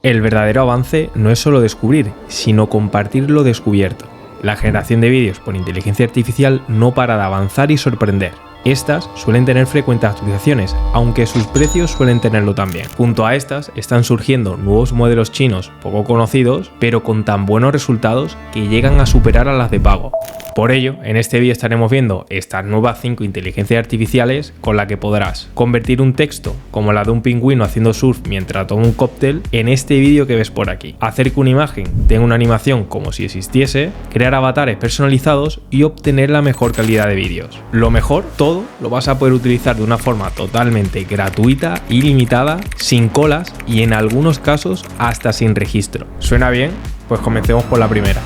El verdadero avance no es solo descubrir, sino compartir lo descubierto. La generación de vídeos por inteligencia artificial no para de avanzar y sorprender. Estas suelen tener frecuentes actualizaciones, aunque sus precios suelen tenerlo también. Junto a estas están surgiendo nuevos modelos chinos poco conocidos, pero con tan buenos resultados que llegan a superar a las de pago. Por ello, en este vídeo estaremos viendo estas nuevas 5 inteligencias artificiales con las que podrás convertir un texto, como la de un pingüino haciendo surf mientras toma un cóctel, en este vídeo que ves por aquí. Hacer que una imagen tenga una animación como si existiese, crear avatares personalizados y obtener la mejor calidad de vídeos. Lo mejor, todo lo vas a poder utilizar de una forma totalmente gratuita, ilimitada, sin colas y en algunos casos hasta sin registro. ¿Suena bien? Pues comencemos por la primera.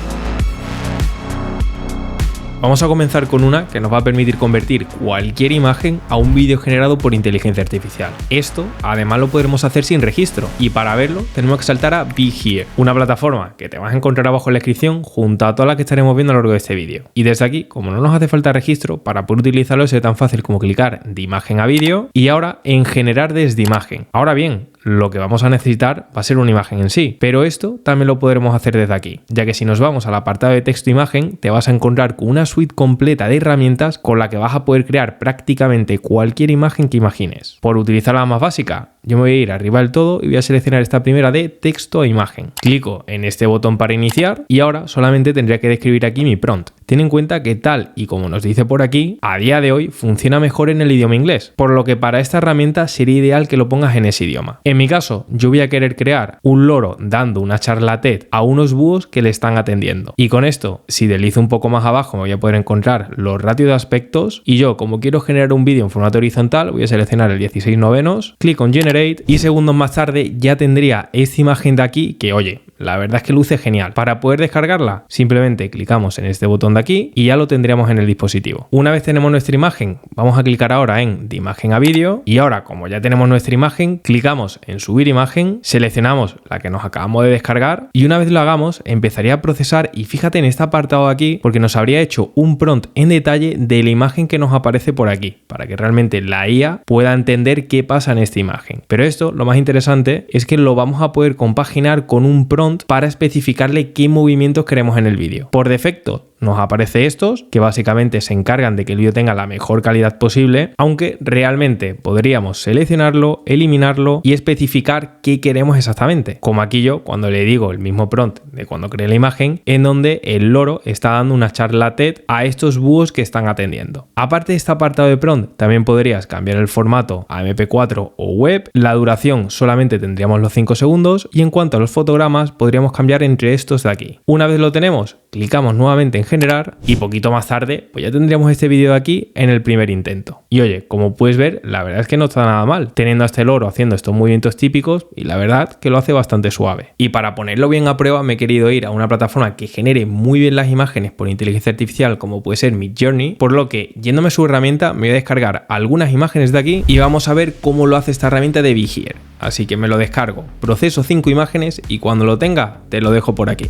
Vamos a comenzar con una que nos va a permitir convertir cualquier imagen a un vídeo generado por inteligencia artificial. Esto además lo podremos hacer sin registro y para verlo tenemos que saltar a BeHere, una plataforma que te vas a encontrar abajo en la descripción junto a todas las que estaremos viendo a lo largo de este vídeo. Y desde aquí, como no nos hace falta registro, para poder utilizarlo es tan fácil como clicar de imagen a vídeo y ahora en generar desde imagen. Ahora bien, lo que vamos a necesitar va a ser una imagen en sí, pero esto también lo podremos hacer desde aquí, ya que si nos vamos al apartado de texto e imagen, te vas a encontrar con una suite completa de herramientas con la que vas a poder crear prácticamente cualquier imagen que imagines. Por utilizar la más básica, yo me voy a ir arriba del todo y voy a seleccionar esta primera de texto e imagen. Clico en este botón para iniciar y ahora solamente tendría que describir aquí mi prompt. Ten en cuenta que tal y como nos dice por aquí, a día de hoy funciona mejor en el idioma inglés, por lo que para esta herramienta sería ideal que lo pongas en ese idioma. En mi caso, yo voy a querer crear un loro dando una charla TED a unos búhos que le están atendiendo. Y con esto, si deslizo un poco más abajo, me voy a poder encontrar los ratios de aspectos y yo, como quiero generar un vídeo en formato horizontal, voy a seleccionar el 16:9, clico en Generate y segundos más tarde ya tendría esta imagen de aquí que, oye, la verdad es que luce genial. Para poder descargarla, simplemente clicamos en este botón de aquí y ya lo tendríamos en el dispositivo. Una vez tenemos nuestra imagen, vamos a clicar ahora en de imagen a vídeo y ahora, como ya tenemos nuestra imagen, clicamos en subir imagen, seleccionamos la que nos acabamos de descargar y una vez lo hagamos, empezaría a procesar y fíjate en este apartado de aquí porque nos habría hecho un prompt en detalle de la imagen que nos aparece por aquí, para que realmente la IA pueda entender qué pasa en esta imagen. Pero esto, lo más interesante, es que lo vamos a poder compaginar con un prompt para especificarle qué movimientos queremos en el vídeo. Por defecto nos aparece estos, que básicamente se encargan de que el vídeo tenga la mejor calidad posible, aunque realmente podríamos seleccionarlo, eliminarlo y especificar qué queremos exactamente. Como aquí yo, cuando le digo el mismo prompt de cuando creé la imagen, en donde el loro está dando una charla TED a estos búhos que están atendiendo. Aparte de este apartado de prompt, también podrías cambiar el formato a MP4 o web, la duración solamente tendríamos los 5 segundos y en cuanto a los fotogramas, podríamos cambiar entre estos de aquí. Una vez lo tenemos, clicamos nuevamente en generar y poquito más tarde pues ya tendríamos este vídeo de aquí en el primer intento. Y oye, como puedes ver, la verdad es que no está nada mal, teniendo a este loro haciendo estos movimientos típicos y la verdad que lo hace bastante suave. Y para ponerlo bien a prueba me he querido ir a una plataforma que genere muy bien las imágenes por inteligencia artificial como puede ser Midjourney, por lo que yéndome a su herramienta me voy a descargar algunas imágenes de aquí y vamos a ver cómo lo hace esta herramienta de BeHere. Así que me lo descargo, proceso 5 imágenes y cuando lo tenga te lo dejo por aquí.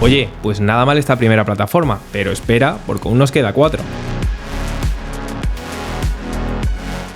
Oye, pues nada mal esta primera plataforma, pero espera, porque aún nos queda 4.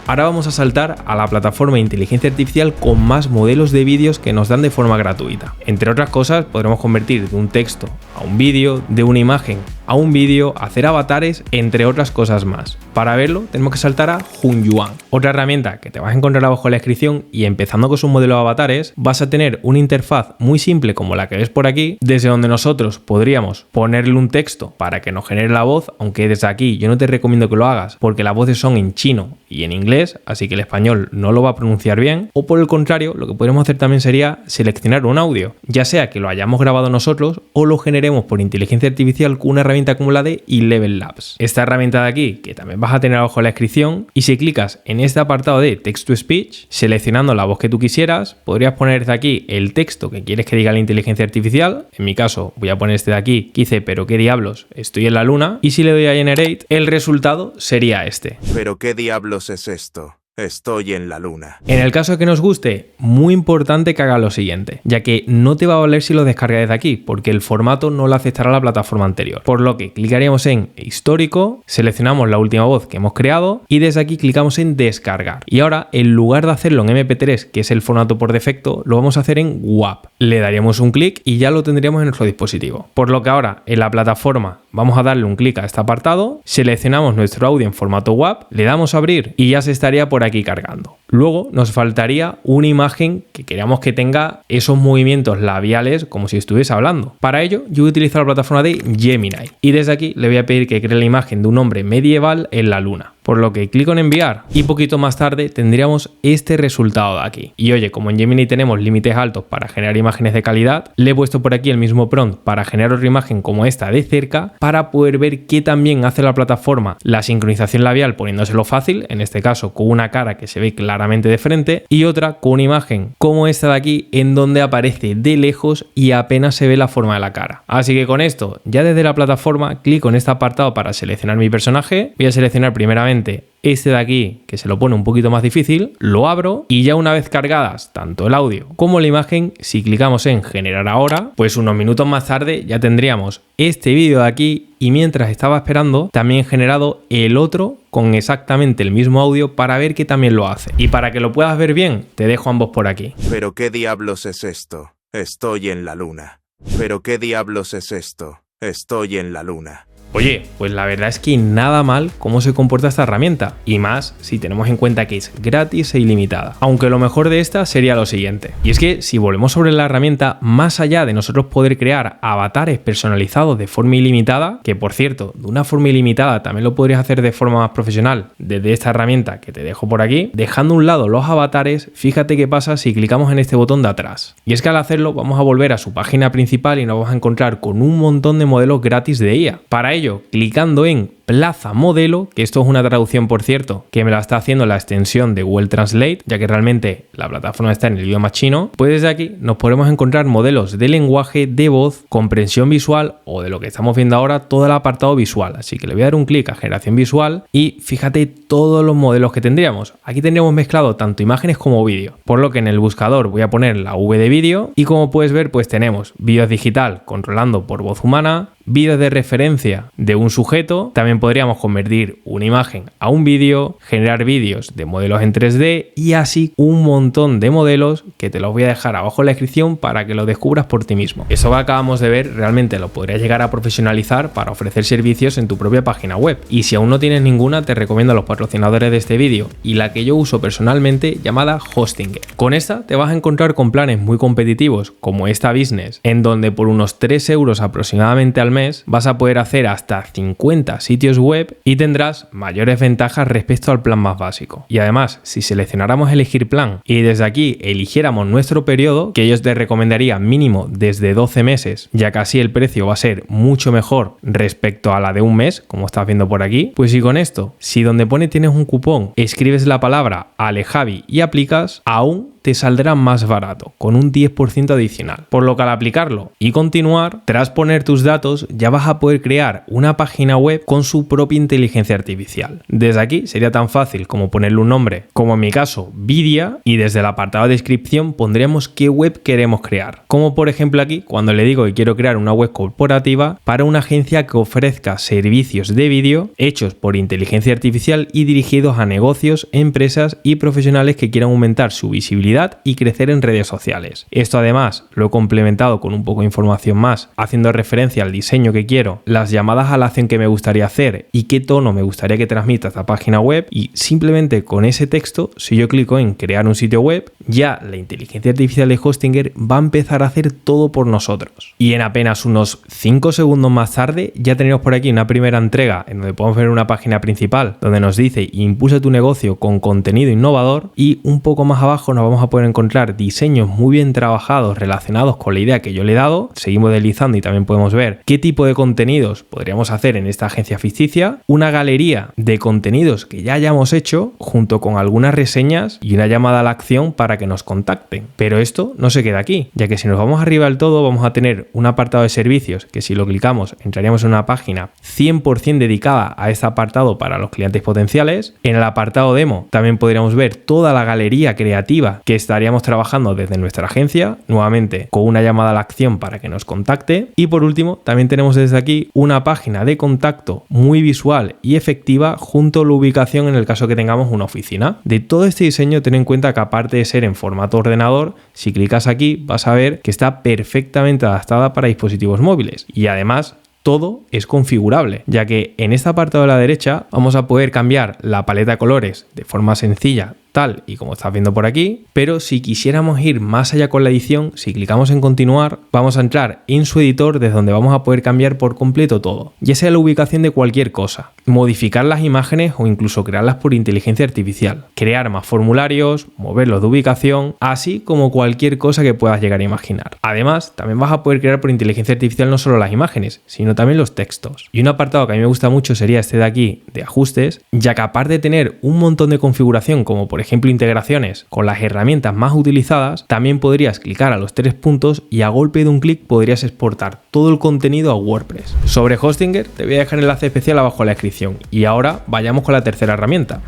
Ahora vamos a saltar a la plataforma de inteligencia artificial con más modelos de vídeos que nos dan de forma gratuita. Entre otras cosas, podremos convertir de un texto a un vídeo, de una imagen a un vídeo, hacer avatares, entre otras cosas más. Para verlo, tenemos que saltar a Hunyuan, otra herramienta que te vas a encontrar abajo en la descripción y empezando con su modelo de avatares, vas a tener una interfaz muy simple como la que ves por aquí, desde donde nosotros podríamos ponerle un texto para que nos genere la voz, aunque desde aquí yo no te recomiendo que lo hagas porque las voces son en chino y en inglés, inglés, así que el español no lo va a pronunciar bien, o por el contrario, lo que podríamos hacer también sería seleccionar un audio, ya sea que lo hayamos grabado nosotros o lo generemos por inteligencia artificial con una herramienta como la de Eleven Labs. Esta herramienta de aquí, que también vas a tener abajo en la descripción, y si clicas en este apartado de Text to Speech, seleccionando la voz que tú quisieras, podrías poner de aquí el texto que quieres que diga la inteligencia artificial. En mi caso voy a poner este de aquí que dice "pero qué diablos, estoy en la luna", y si le doy a Generate, el resultado sería este. ¿Pero qué diablos es esto? Estoy en la luna. En el caso de que nos guste, muy importante que haga lo siguiente, ya que no te va a valer si lo descargas desde aquí, porque el formato no lo aceptará la plataforma anterior. Por lo que clicaríamos en histórico, seleccionamos la última voz que hemos creado y desde aquí clicamos en descargar. Y ahora, en lugar de hacerlo en MP3, que es el formato por defecto, lo vamos a hacer en WAV. Le daríamos un clic y ya lo tendríamos en nuestro dispositivo. Por lo que ahora, en la plataforma, vamos a darle un clic a este apartado, seleccionamos nuestro audio en formato WAV, le damos a abrir y ya se estaría por aquí cargando. Luego nos faltaría una imagen que queramos que tenga esos movimientos labiales como si estuviese hablando. Para ello yo voy a utilizar la plataforma de Gemini y desde aquí le voy a pedir que cree la imagen de un hombre medieval en la luna. Por lo que clico en enviar y poquito más tarde tendríamos este resultado de aquí. Y oye, como en Gemini tenemos límites altos para generar imágenes de calidad, le he puesto por aquí el mismo prompt para generar otra imagen como esta de cerca para poder ver qué también hace la plataforma la sincronización labial poniéndoselo fácil, en este caso con una cara que se ve claramente de frente y otra con una imagen como esta de aquí en donde aparece de lejos y apenas se ve la forma de la cara. Así que con esto, ya desde la plataforma, clico en este apartado para seleccionar mi personaje. Voy a seleccionar primeramente este de aquí, que se lo pone un poquito más difícil, lo abro y ya una vez cargadas tanto el audio como la imagen, si clicamos en generar ahora, pues unos minutos más tarde ya tendríamos este vídeo de aquí y mientras estaba esperando también he generado el otro con exactamente el mismo audio para ver que también lo hace. Y para que lo puedas ver bien, te dejo ambos por aquí. ¿Pero qué diablos es esto? Estoy en la luna. ¿Pero qué diablos es esto? Estoy en la luna. Oye, pues la verdad es que nada mal cómo se comporta esta herramienta, y más si tenemos en cuenta que es gratis e ilimitada. Aunque lo mejor de esta sería lo siguiente, y es que si volvemos sobre la herramienta, más allá de nosotros poder crear avatares personalizados de forma ilimitada, que por cierto, de una forma ilimitada también lo podrías hacer de forma más profesional desde esta herramienta que te dejo por aquí, dejando a un lado los avatares, fíjate qué pasa si clicamos en este botón de atrás. Y es que al hacerlo vamos a volver a su página principal y nos vamos a encontrar con un montón de modelos gratis de IA. Para ello, clicando en Plaza Modelo, que esto es una traducción, por cierto, que me la está haciendo la extensión de Google Translate, ya que realmente la plataforma está en el idioma chino, pues desde aquí nos podemos encontrar modelos de lenguaje, de voz, comprensión visual o de lo que estamos viendo ahora, todo el apartado visual. Así que le voy a dar un clic a generación visual y fíjate todos los modelos que tendríamos. Aquí tendríamos mezclado tanto imágenes como vídeo, por lo que en el buscador voy a poner la V de vídeo y como puedes ver pues tenemos vídeos digital controlando por voz humana, vídeos de referencia de un sujeto, también podríamos convertir una imagen a un vídeo, generar vídeos de modelos en 3D y así un montón de modelos que te los voy a dejar abajo en la descripción para que lo descubras por ti mismo. Eso que acabamos de ver realmente lo podrías llegar a profesionalizar para ofrecer servicios en tu propia página web. Y si aún no tienes ninguna, te recomiendo a los patrocinadores de este vídeo y la que yo uso personalmente llamada Hostinger. Con esta te vas a encontrar con planes muy competitivos como esta Business, en donde por unos 3 euros aproximadamente al mes vas a poder hacer hasta 50 sitios web y tendrás mayores ventajas respecto al plan más básico. Y además, si seleccionáramos elegir plan y desde aquí eligiéramos nuestro periodo, que ellos te recomendarían mínimo desde 12 meses, ya que así el precio va a ser mucho mejor respecto a la de un mes, como estás viendo por aquí, pues y con esto, si donde pone tienes un cupón, escribes la palabra Alejavi y aplicas, aún te saldrá más barato, con un 10% adicional. Por lo que al aplicarlo y continuar, tras poner tus datos, ya vas a poder crear una página web con su propia inteligencia artificial. Desde aquí sería tan fácil como ponerle un nombre, como en mi caso, Vidia, y desde el apartado de descripción pondremos qué web queremos crear. Como por ejemplo aquí, cuando le digo que quiero crear una web corporativa para una agencia que ofrezca servicios de vídeo hechos por inteligencia artificial y dirigidos a negocios, empresas y profesionales que quieran aumentar su visibilidad comunidad y crecer en redes sociales. Esto además lo he complementado con un poco de información más, haciendo referencia al diseño que quiero, las llamadas a la acción que me gustaría hacer y qué tono me gustaría que transmita esta página web, y simplemente con ese texto, si yo clico en crear un sitio web, ya la inteligencia artificial de Hostinger va a empezar a hacer todo por nosotros. Y en apenas unos 5 segundos más tarde ya tenemos por aquí una primera entrega en donde podemos ver una página principal donde nos dice impulsa tu negocio con contenido innovador, y un poco más abajo nos vamos a poder encontrar diseños muy bien trabajados relacionados con la idea que yo le he dado. Seguimos deslizando y también podemos ver qué tipo de contenidos podríamos hacer en esta agencia ficticia, una galería de contenidos que ya hayamos hecho junto con algunas reseñas y una llamada a la acción para que nos contacten. Pero esto no se queda aquí, ya que si nos vamos arriba del todo vamos a tener un apartado de servicios que si lo clicamos entraríamos en una página 100% dedicada a este apartado para los clientes potenciales. En el apartado demo también podríamos ver toda la galería creativa que estaríamos trabajando desde nuestra agencia, nuevamente con una llamada a la acción para que nos contacte. Y por último también tenemos desde aquí una página de contacto muy visual y efectiva junto a la ubicación en el caso que tengamos una oficina. De todo este diseño ten en cuenta que aparte de ser en formato ordenador, si clicas aquí vas a ver que está perfectamente adaptada para dispositivos móviles, y además todo es configurable, ya que en este apartado de la derecha vamos a poder cambiar la paleta de colores de forma sencilla, tal y como estás viendo por aquí, pero si quisiéramos ir más allá con la edición, si clicamos en continuar, vamos a entrar en su editor desde donde vamos a poder cambiar por completo todo, ya sea la ubicación de cualquier cosa, modificar las imágenes o incluso crearlas por inteligencia artificial, crear más formularios, moverlos de ubicación, así como cualquier cosa que puedas llegar a imaginar. Además, también vas a poder crear por inteligencia artificial no solo las imágenes, sino también los textos. Y un apartado que a mí me gusta mucho sería este de aquí, de ajustes, ya que aparte de tener un montón de configuración, como por ejemplo integraciones con las herramientas más utilizadas, también podrías clicar a los 3 puntos y a golpe de un clic podrías exportar todo el contenido a WordPress. Sobre Hostinger te voy a dejar el enlace especial abajo en la descripción, y ahora vayamos con la tercera herramienta.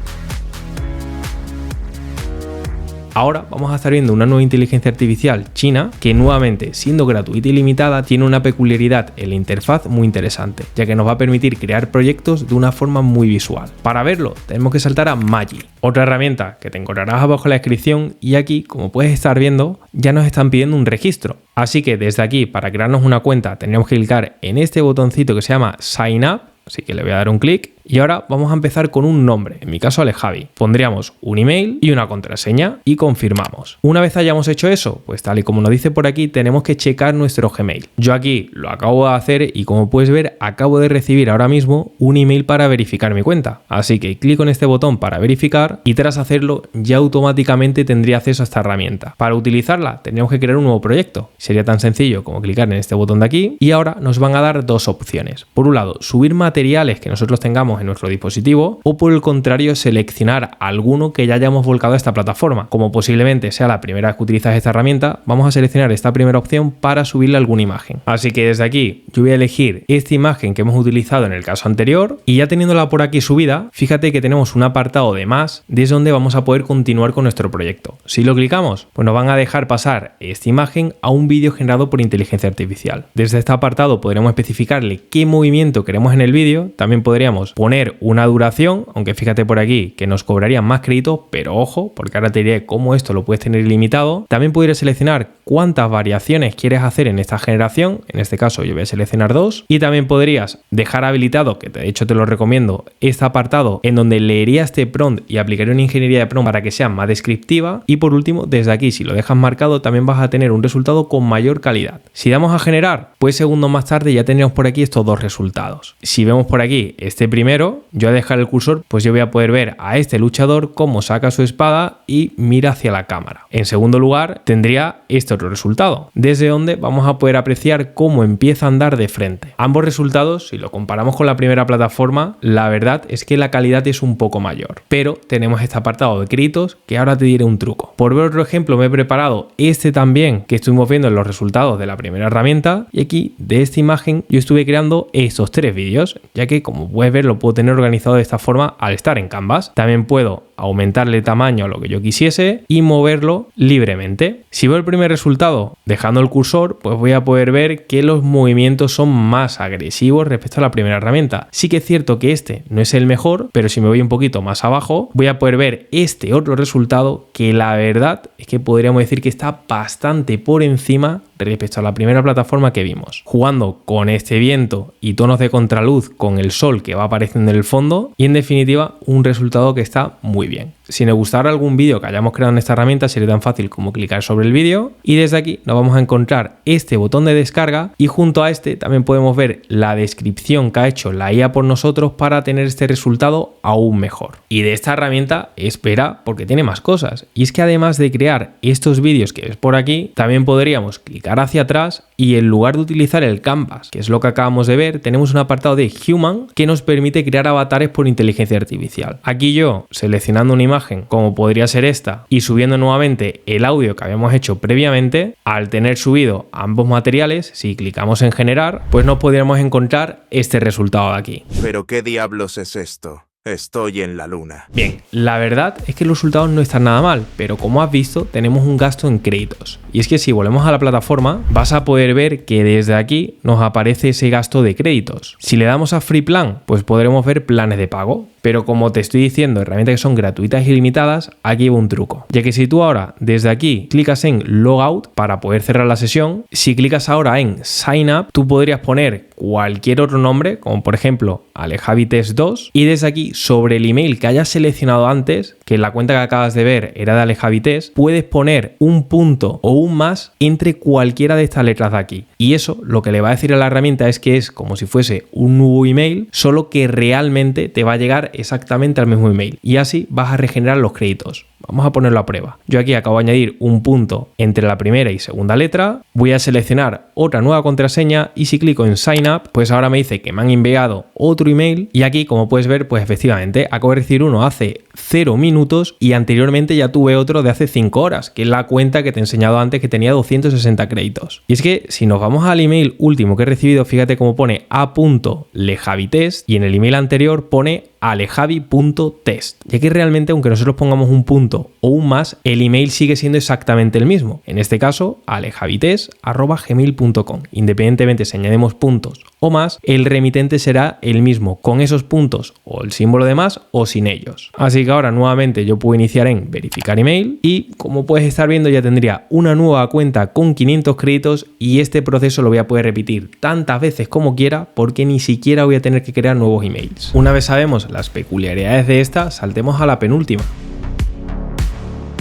Ahora vamos a estar viendo una nueva inteligencia artificial china que, nuevamente siendo gratuita y limitada, tiene una peculiaridad en la interfaz muy interesante, ya que nos va a permitir crear proyectos de una forma muy visual. Para verlo tenemos que saltar a Magi, otra herramienta que te encontrarás abajo en la descripción, y aquí, como puedes estar viendo, ya nos están pidiendo un registro. Así que desde aquí, para crearnos una cuenta, tendremos que clicar en este botoncito que se llama Sign Up, así que le voy a dar un clic. Y ahora vamos a empezar con un nombre, en mi caso Alejavi. Pondríamos un email y una contraseña y confirmamos. Una vez hayamos hecho eso, pues tal y como nos dice por aquí, tenemos que checar nuestro Gmail. Yo aquí lo acabo de hacer y como puedes ver, acabo de recibir ahora mismo un email para verificar mi cuenta. Así que clico en este botón para verificar y tras hacerlo ya automáticamente tendría acceso a esta herramienta. Para utilizarla tendríamos que crear un nuevo proyecto. Sería tan sencillo como clicar en este botón de aquí y ahora nos van a dar dos opciones. Por un lado, subir materiales que nosotros tengamos en nuestro dispositivo, o por el contrario seleccionar alguno que ya hayamos volcado a esta plataforma. Como posiblemente sea la primera vez que utilizas esta herramienta, vamos a seleccionar esta primera opción para subirle alguna imagen. Así que desde aquí yo voy a elegir esta imagen que hemos utilizado en el caso anterior, y ya teniéndola por aquí subida, fíjate que tenemos un apartado de más desde donde vamos a poder continuar con nuestro proyecto. Si lo clicamos, pues nos van a dejar pasar esta imagen a un vídeo generado por inteligencia artificial. Desde este apartado podremos especificarle qué movimiento queremos en el vídeo. También podríamos poner una duración, aunque fíjate por aquí que nos cobrarían más créditos, pero ojo, porque ahora te diré cómo esto lo puedes tener ilimitado. También podrías seleccionar cuántas variaciones quieres hacer en esta generación, en este caso yo voy a seleccionar 2, y también podrías dejar habilitado, que de hecho te lo recomiendo, este apartado en donde leería este prompt y aplicaría una ingeniería de prompt para que sea más descriptiva. Y por último, desde aquí si lo dejas marcado también vas a tener un resultado con mayor calidad. Si damos a generar, pues segundos más tarde ya tendríamos por aquí estos dos resultados. Si vemos por aquí este primero, yo a dejar el cursor, pues yo voy a poder ver a este luchador cómo saca su espada y mira hacia la cámara. En segundo lugar tendría este otro resultado, desde donde vamos a poder apreciar cómo empieza a andar de frente. Ambos resultados, si lo comparamos con la primera plataforma, la verdad es que la calidad es un poco mayor, pero tenemos este apartado de créditos que ahora te diré un truco. Por ver otro ejemplo me he preparado este también que estuvimos viendo en los resultados de la primera herramienta, y aquí de esta imagen yo estuve creando estos 3 vídeos, ya que como puedes ver lo puedo tener organizado de esta forma al estar en Canvas. También puedo aumentarle tamaño a lo que yo quisiese y moverlo libremente. Si veo el primer resultado dejando el cursor, pues voy a poder ver que los movimientos son más agresivos respecto a la primera herramienta. Sí que es cierto que este no es el mejor, pero si me voy un poquito más abajo, voy a poder ver este otro resultado que la verdad es que podríamos decir que está bastante por encima respecto a la primera plataforma que vimos. Jugando con este viento y tonos de contraluz con el sol que va apareciendo en el fondo y en definitiva un resultado que está muy bien. Si nos gustara algún vídeo que hayamos creado en esta herramienta sería tan fácil como clicar sobre el vídeo y desde aquí nos vamos a encontrar este botón de descarga y junto a este también podemos ver la descripción que ha hecho la IA por nosotros para tener este resultado aún mejor. Y de esta herramienta espera porque tiene más cosas y es que además de crear estos vídeos que ves por aquí también podríamos clicar hacia atrás y en lugar de utilizar el canvas, que es lo que acabamos de ver, tenemos un apartado de Human que nos permite crear avatares por inteligencia artificial. Aquí yo seleccionando una imagen como podría ser esta y subiendo nuevamente el audio que habíamos hecho previamente, al tener subido ambos materiales, si clicamos en generar, pues nos podríamos encontrar este resultado de aquí. ¿Pero qué diablos es esto? Estoy en la luna. Bien, la verdad es que los resultados no están nada mal, pero como has visto tenemos un gasto en créditos. Y es que si volvemos a la plataforma vas a poder ver que desde aquí nos aparece ese gasto de créditos. Si le damos a Free Plan, pues podremos ver planes de pago. Pero como te estoy diciendo, herramientas que son gratuitas y ilimitadas, aquí va un truco. Ya que si tú ahora desde aquí clicas en Logout para poder cerrar la sesión, si clicas ahora en Sign Up, tú podrías poner cualquier otro nombre, como por ejemplo AlejaviTest2, y desde aquí sobre el email que hayas seleccionado antes, que la cuenta que acabas de ver era de AlejaviTest, puedes poner un punto o un más entre cualquiera de estas letras de aquí. Y eso lo que le va a decir a la herramienta es que es como si fuese un nuevo email, solo que realmente te va a llegar exactamente al mismo email y así vas a regenerar los créditos. Vamos a ponerlo a prueba. Yo aquí acabo de añadir un punto entre la primera y segunda letra, voy a seleccionar otra nueva contraseña y si clico en Sign Up, pues ahora me dice que me han enviado otro email y aquí como puedes ver, pues efectivamente acabo de recibir uno hace 0 minutos y anteriormente ya tuve otro de hace 5 horas, que es la cuenta que te he enseñado antes que tenía 260 créditos. Y es que si nos vamos al email último que he recibido, fíjate cómo pone a.lejavitest y en el email anterior pone alejavi.test, ya que realmente aunque nosotros pongamos un punto o un más, el email sigue siendo exactamente el mismo, en este caso alejavitest@gmail.com. Independientemente si añadimos puntos o más, el remitente será el mismo con esos puntos o el símbolo de más o sin ellos. Así que ahora nuevamente yo puedo iniciar en verificar email y como puedes estar viendo ya tendría una nueva cuenta con 500 créditos y este proceso lo voy a poder repetir tantas veces como quiera porque ni siquiera voy a tener que crear nuevos emails. Una vez sabemos las peculiaridades de esta, saltemos a la penúltima.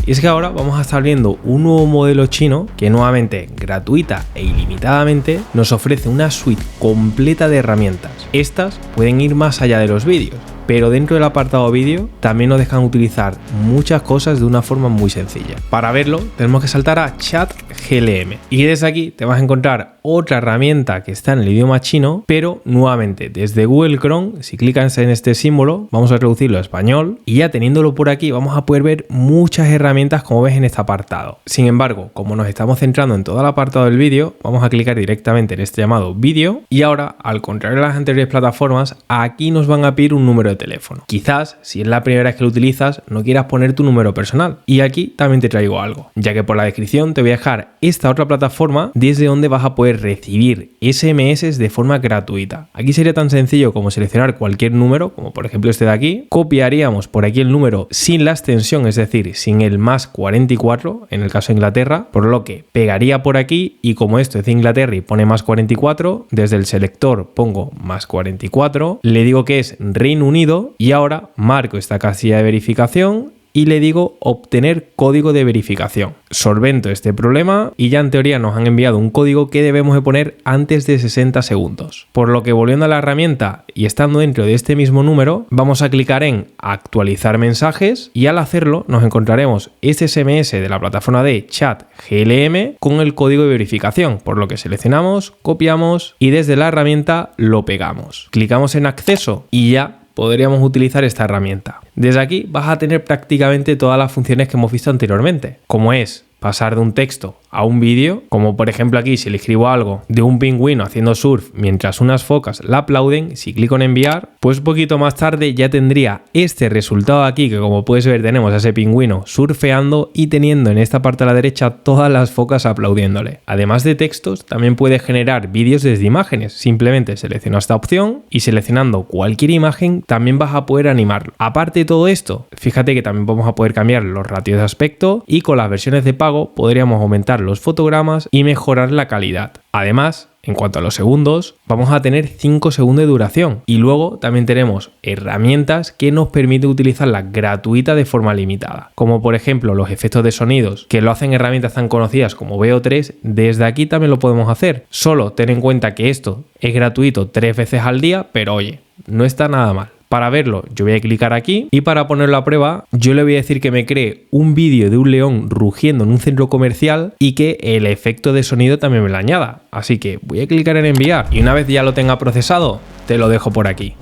Y es que ahora vamos a estar viendo un nuevo modelo chino que nuevamente, gratuita e ilimitadamente, nos ofrece una suite completa de herramientas. Estas pueden ir más allá de los vídeos, pero dentro del apartado vídeo también nos dejan utilizar muchas cosas de una forma muy sencilla. Para verlo tenemos que saltar a Chat GLM y desde aquí te vas a encontrar otra herramienta que está en el idioma chino, pero nuevamente desde Google Chrome, si clicas en este símbolo vamos a traducirlo a español y ya teniéndolo por aquí vamos a poder ver muchas herramientas como ves en este apartado. Sin embargo, como nos estamos centrando en todo el apartado del vídeo, vamos a clicar directamente en este llamado vídeo y ahora, al contrario de las anteriores plataformas, aquí nos van a pedir un número de teléfono. Quizás, si es la primera vez que lo utilizas, no quieras poner tu número personal. Y aquí también te traigo algo, ya que por la descripción te voy a dejar esta otra plataforma desde donde vas a poder recibir SMS de forma gratuita. Aquí sería tan sencillo como seleccionar cualquier número, como por ejemplo este de aquí, copiaríamos por aquí el número sin la extensión, es decir, sin el más 44, en el caso de Inglaterra, por lo que pegaría por aquí y como esto es de Inglaterra y pone más 44, desde el selector pongo más 44, le digo que es Reino Unido y ahora marco esta casilla de verificación y le digo obtener código de verificación. Solvento este problema y ya en teoría nos han enviado un código que debemos de poner antes de 60 segundos. Por lo que volviendo a la herramienta y estando dentro de este mismo número, vamos a clicar en actualizar mensajes y al hacerlo nos encontraremos este SMS de la plataforma de Chat GLM con el código de verificación, por lo que seleccionamos, copiamos y desde la herramienta lo pegamos. Clicamos en acceso y ya podríamos utilizar esta herramienta. Desde aquí vas a tener prácticamente todas las funciones que hemos visto anteriormente, como es pasar de un texto a un vídeo, como por ejemplo aquí si le escribo algo de un pingüino haciendo surf mientras unas focas la aplauden, si clico en enviar, pues un poquito más tarde ya tendría este resultado aquí, que como puedes ver tenemos a ese pingüino surfeando y teniendo en esta parte a la derecha todas las focas aplaudiéndole. Además de textos, también puede generar vídeos desde imágenes. Simplemente selecciona esta opción y seleccionando cualquier imagen también vas a poder animarlo. Aparte de todo esto, fíjate que también vamos a poder cambiar los ratios de aspecto y con las versiones de pago podríamos aumentar los fotogramas y mejorar la calidad. Además, en cuanto a los segundos, vamos a tener 5 segundos de duración y luego también tenemos herramientas que nos permiten utilizarlas gratuitas de forma limitada, como por ejemplo los efectos de sonidos que lo hacen herramientas tan conocidas como VO3. Desde aquí también lo podemos hacer, solo ten en cuenta que esto es gratuito 3 veces al día, pero oye, no está nada mal. Para verlo, yo voy a clicar aquí y para ponerlo a prueba, yo le voy a decir que me cree un vídeo de un león rugiendo en un centro comercial y que el efecto de sonido también me lo añada. Así que voy a clicar en enviar y una vez ya lo tenga procesado, te lo dejo por aquí.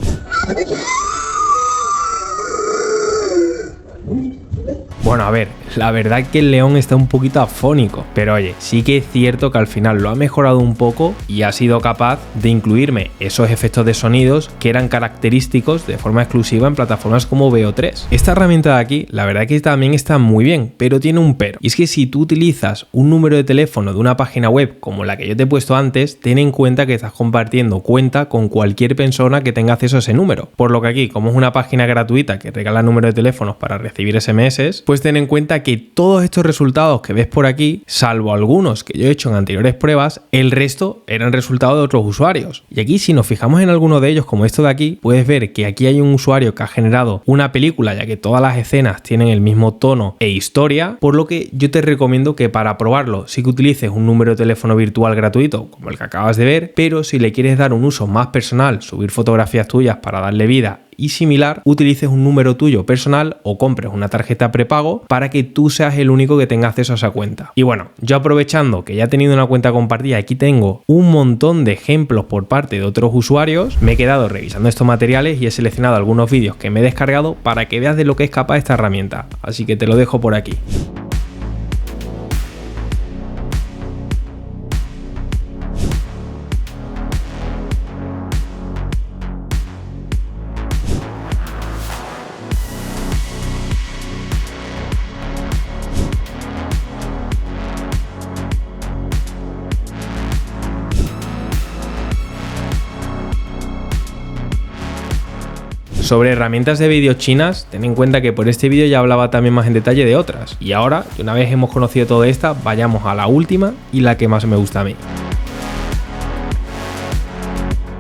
Bueno, a ver, la verdad es que el león está un poquito afónico, pero oye, sí que es cierto que al final lo ha mejorado un poco y ha sido capaz de incluirme esos efectos de sonidos que eran característicos de forma exclusiva en plataformas como VO3. Esta herramienta de aquí, la verdad es que también está muy bien, pero tiene un pero. Y es que si tú utilizas un número de teléfono de una página web como la que yo te he puesto antes, ten en cuenta que estás compartiendo cuenta con cualquier persona que tenga acceso a ese número. Por lo que aquí, como es una página gratuita que regala número de teléfonos para recibir SMS, pues ten en cuenta que todos estos resultados que ves por aquí, salvo algunos que yo he hecho en anteriores pruebas, el resto eran resultados de otros usuarios. Y aquí si nos fijamos en alguno de ellos, como esto de aquí, puedes ver que aquí hay un usuario que ha generado una película, ya que todas las escenas tienen el mismo tono e historia, por lo que yo te recomiendo que para probarlo sí que utilices un número de teléfono virtual gratuito, como el que acabas de ver, pero si le quieres dar un uso más personal, subir fotografías tuyas para darle vida y similar, utilices un número tuyo personal o compres una tarjeta prepago para que tú seas el único que tenga acceso a esa cuenta. Y bueno, yo aprovechando que ya he tenido una cuenta compartida, aquí tengo un montón de ejemplos por parte de otros usuarios, me he quedado revisando estos materiales y he seleccionado algunos vídeos que me he descargado para que veas de lo que es capaz esta herramienta, así que te lo dejo por aquí. Sobre herramientas de vídeo chinas, ten en cuenta que por este vídeo ya hablaba también más en detalle de otras. Y ahora, una vez hemos conocido toda esta, vayamos a la última y la que más me gusta a mí.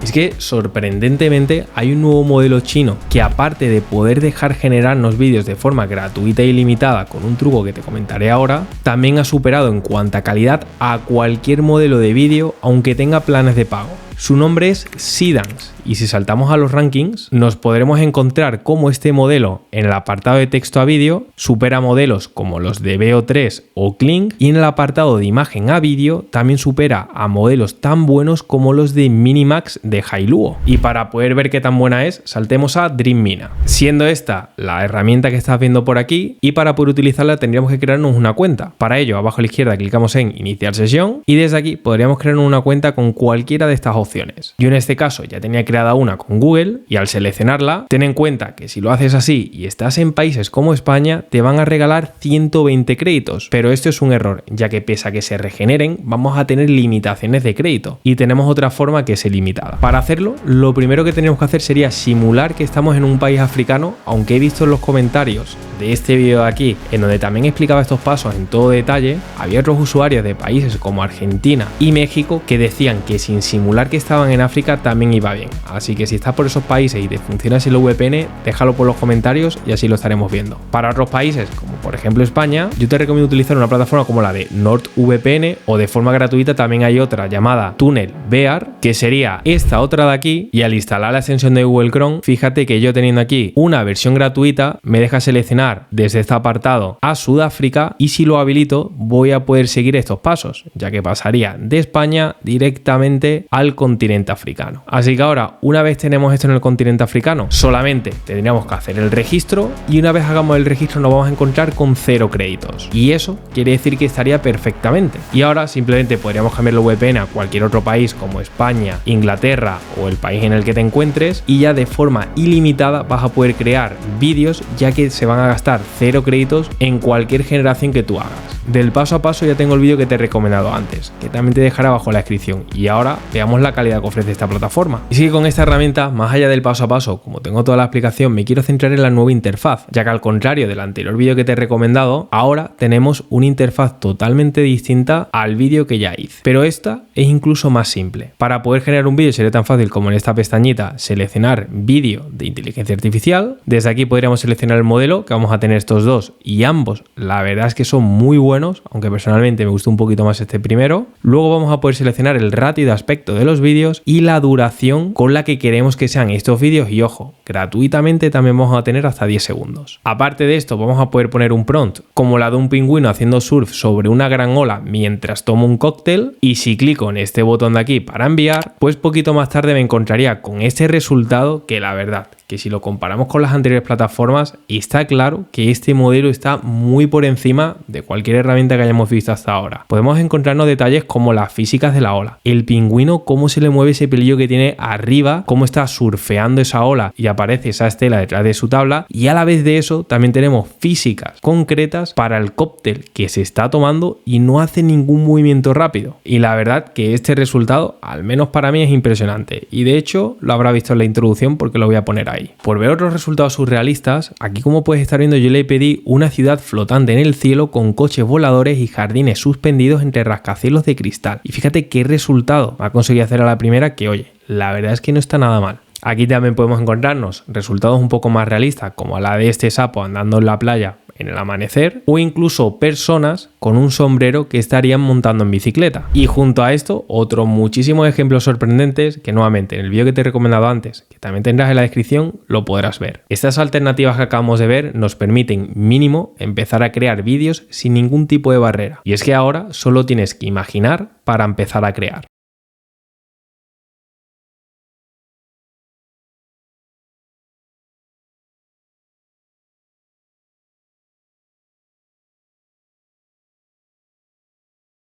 Es que sorprendentemente hay un nuevo modelo chino que, aparte de poder dejar generarnos vídeos de forma gratuita y ilimitada con un truco que te comentaré ahora, también ha superado en cuanto a calidad a cualquier modelo de vídeo aunque tenga planes de pago. Su nombre es Seedance y si saltamos a los rankings nos podremos encontrar cómo este modelo en el apartado de texto a vídeo supera modelos como los de VO3 o Kling y en el apartado de imagen a vídeo también supera a modelos tan buenos como los de Minimax de Hailuo. Y para poder ver qué tan buena es, saltemos a DreamMina, siendo esta la herramienta que estás viendo por aquí, y para poder utilizarla tendríamos que crearnos una cuenta. Para ello, abajo a la izquierda clicamos en iniciar sesión y desde aquí podríamos crearnos una cuenta con cualquiera de estas opciones. Yo en este caso ya tenía creada una con Google y al seleccionarla, ten en cuenta que si lo haces así y estás en países como España, te van a regalar 120 créditos, pero esto es un error, ya que pese a que se regeneren, vamos a tener limitaciones de crédito y tenemos otra forma que es ilimitada. Para hacerlo, lo primero que tenemos que hacer sería simular que estamos en un país africano, aunque he visto en los comentarios de este vídeo de aquí, en donde también explicaba estos pasos en todo detalle, había otros usuarios de países como Argentina y México que decían que sin simular que estaban en África también iba bien. Así que si estás por esos países y te funciona así el VPN, déjalo por los comentarios y así lo estaremos viendo. Para otros países, como por ejemplo España, yo te recomiendo utilizar una plataforma como la de NordVPN, o de forma gratuita también hay otra llamada TunnelBear, que sería esta otra de aquí, y al instalar la extensión de Google Chrome, fíjate que yo teniendo aquí una versión gratuita, me deja seleccionar desde este apartado a Sudáfrica y si lo habilito voy a poder seguir estos pasos, ya que pasaría de España directamente al continente africano. Así que ahora ahora, una vez tenemos esto en el continente africano, solamente tendríamos que hacer el registro y una vez hagamos el registro nos vamos a encontrar con 0 créditos. Y eso quiere decir que estaría perfectamente. Y ahora simplemente podríamos cambiar el VPN a cualquier otro país como España, Inglaterra o el país en el que te encuentres y ya de forma ilimitada vas a poder crear vídeos, ya que se van a gastar 0 créditos en cualquier generación que tú hagas. Del paso a paso ya tengo el vídeo que te he recomendado antes, que también te dejaré abajo en la descripción. Y ahora veamos la calidad que ofrece esta plataforma. Y sí que con esta herramienta, más allá del paso a paso, como tengo toda la explicación, me quiero centrar en la nueva interfaz, ya que al contrario del anterior vídeo que te he recomendado, ahora tenemos una interfaz totalmente distinta al vídeo que ya hice. Pero esta es incluso más simple. Para poder generar un vídeo sería tan fácil como en esta pestañita seleccionar vídeo de inteligencia artificial. Desde aquí podríamos seleccionar el modelo, que vamos a tener estos dos, y ambos la verdad es que son muy buenos, aunque personalmente me gustó un poquito más este primero. Luego vamos a poder seleccionar el ratio de aspecto de los vídeos y la duración con la que queremos que sean estos vídeos, y ojo, gratuitamente también vamos a tener hasta 10 segundos. Aparte de esto, vamos a poder poner un prompt como la de un pingüino haciendo surf sobre una gran ola mientras tomo un cóctel, y si clico en este botón de aquí para enviar, pues poquito más tarde me encontraría con este resultado que la verdad que si lo comparamos con las anteriores plataformas, está claro que este modelo está muy por encima de cualquier herramienta que hayamos visto hasta ahora. Podemos encontrarnos detalles como las físicas de la ola, el pingüino, cómo se le mueve ese pelillo que tiene arriba, cómo está surfeando esa ola y aparece esa estela detrás de su tabla, y a la vez de eso también tenemos físicas concretas para el cóctel que se está tomando y no hace ningún movimiento rápido. Y la verdad que este resultado, al menos para mí, es impresionante, y de hecho lo habrá visto en la introducción porque lo voy a poner ahí. Por ver otros resultados surrealistas, aquí como puedes estar viendo yo le pedí una ciudad flotante en el cielo con coches voladores y jardines suspendidos entre rascacielos de cristal. Y fíjate qué resultado me ha conseguido hacer a la primera, que oye, la verdad es que no está nada mal. Aquí también podemos encontrarnos resultados un poco más realistas, como la de este sapo andando en la playa en el amanecer, o incluso personas con un sombrero que estarían montando en bicicleta. Y junto a esto, otros muchísimos ejemplos sorprendentes que nuevamente en el vídeo que te he recomendado antes, que también tendrás en la descripción, lo podrás ver. Estas alternativas que acabamos de ver nos permiten mínimo empezar a crear vídeos sin ningún tipo de barrera. Y es que ahora solo tienes que imaginar para empezar a crear.